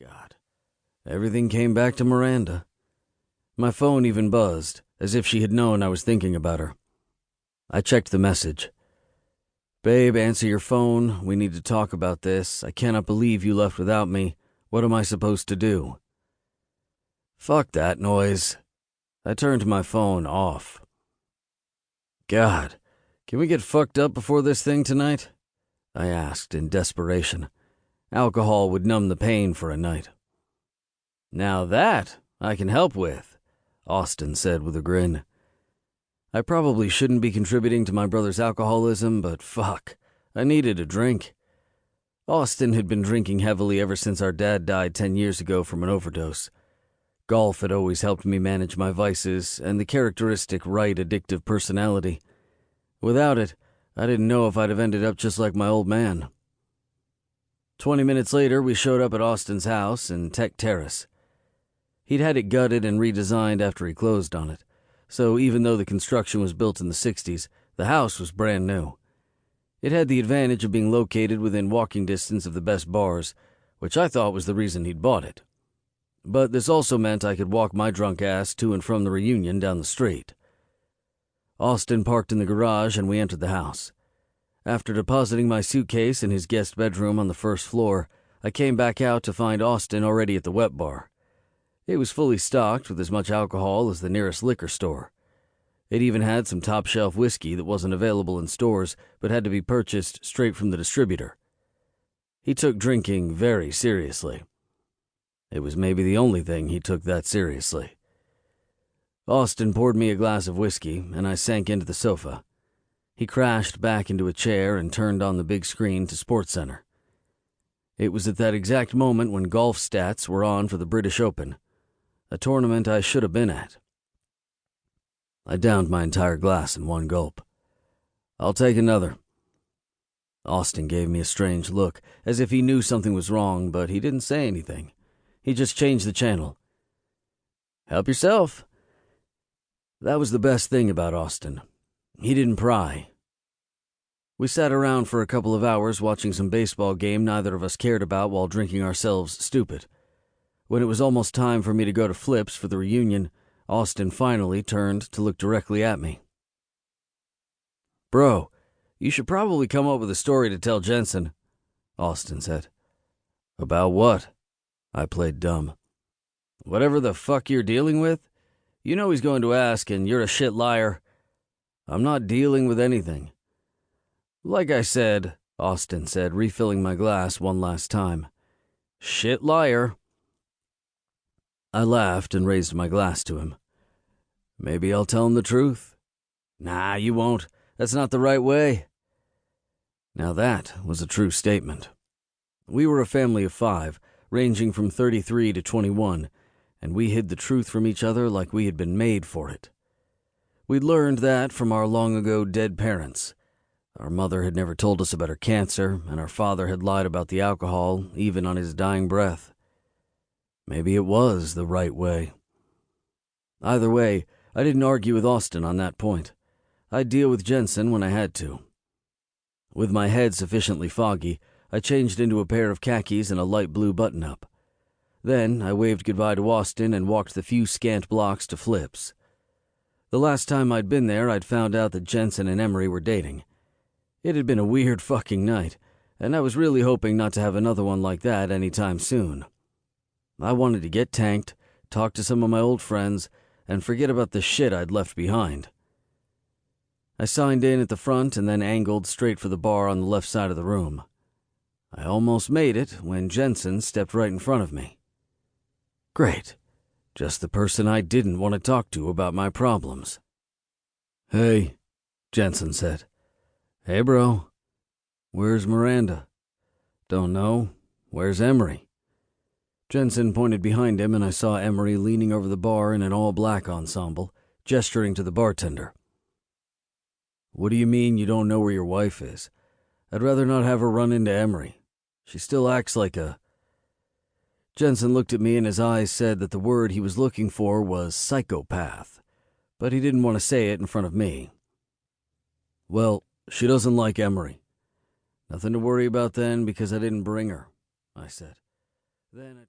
God. Everything came back to Miranda. My phone even buzzed, as if she had known I was thinking about her. I checked the message. "Babe, answer your phone. We need to talk about this. I cannot believe you left without me. What am I supposed to do?" Fuck that noise. I turned my phone off. God, can we get fucked up before this thing tonight? I asked in desperation. Alcohol would numb the pain for a night. Now that I can help with, Austin said with a grin. I probably shouldn't be contributing to my brother's alcoholism, but fuck, I needed a drink. Austin had been drinking heavily ever since our dad died 10 years ago from an overdose. Golf had always helped me manage my vices and the characteristic Wright addictive personality. Without it, I didn't know if I'd have ended up just like my old man. 20 minutes later, we showed up at Austin's house in Tech Terrace. He'd had it gutted and redesigned after he closed on it, so even though the construction was built in the 60s, the house was brand new. It had the advantage of being located within walking distance of the best bars, which I thought was the reason he'd bought it. But this also meant I could walk my drunk ass to and from the reunion down the street. Austin parked in the garage and we entered the house. After depositing my suitcase in his guest bedroom on the first floor, I came back out to find Austin already at the wet bar. It was fully stocked with as much alcohol as the nearest liquor store. It even had some top-shelf whiskey that wasn't available in stores but had to be purchased straight from the distributor. He took drinking very seriously. It was maybe the only thing he took that seriously. Austin poured me a glass of whiskey, and I sank into the sofa. He crashed back into a chair and turned on the big screen to SportsCenter. It was at that exact moment when golf stats were on for the British Open, a tournament I should have been at. I downed my entire glass in one gulp. "I'll take another." Austin gave me a strange look, as if he knew something was wrong, but he didn't say anything. He just changed the channel. "Help yourself." That was the best thing about Austin. He didn't pry. We sat around for a couple of hours watching some baseball game neither of us cared about while drinking ourselves stupid. When it was almost time for me to go to Flips for the reunion, Austin finally turned to look directly at me. "Bro, you should probably come up with a story to tell Jensen," Austin said. "About what?" I played dumb. "Whatever the fuck you're dealing with? You know he's going to ask, and you're a shit liar." "I'm not dealing with anything." "Like I said," Austin said, refilling my glass one last time. "Shit liar." I laughed and raised my glass to him. "Maybe I'll tell him the truth." "Nah, you won't. That's not the right way." Now that was a true statement. We were a family of 5, ranging from 33 to 21, and we hid the truth from each other like we had been made for it. We'd learned that from our long-ago dead parents. Our mother had never told us about her cancer, and our father had lied about the alcohol, even on his dying breath. Maybe it was the right way. Either way, I didn't argue with Austin on that point. I'd deal with Jensen when I had to. With my head sufficiently foggy, I changed into a pair of khakis and a light blue button-up. Then I waved goodbye to Austin and walked the few scant blocks to Flips. The last time I'd been there, I'd found out that Jensen and Emery were dating. It had been a weird fucking night, and I was really hoping not to have another one like that anytime soon. I wanted to get tanked, talk to some of my old friends, and forget about the shit I'd left behind. I signed in at the front and then angled straight for the bar on the left side of the room. I almost made it when Jensen stepped right in front of me. Great. Just the person I didn't want to talk to about my problems. "Hey," Jensen said. "Hey, bro. Where's Miranda?" "Don't know. Where's Emery?" Jensen pointed behind him, and I saw Emery leaning over the bar in an all-black ensemble, gesturing to the bartender. "What do you mean you don't know where your wife is? I'd rather not have her run into Emery. She still acts like a..." Jensen looked at me and his eyes said that the word he was looking for was psychopath, but he didn't want to say it in front of me. "Well, she doesn't like Emery." "Nothing to worry about then because I didn't bring her," I said. Then I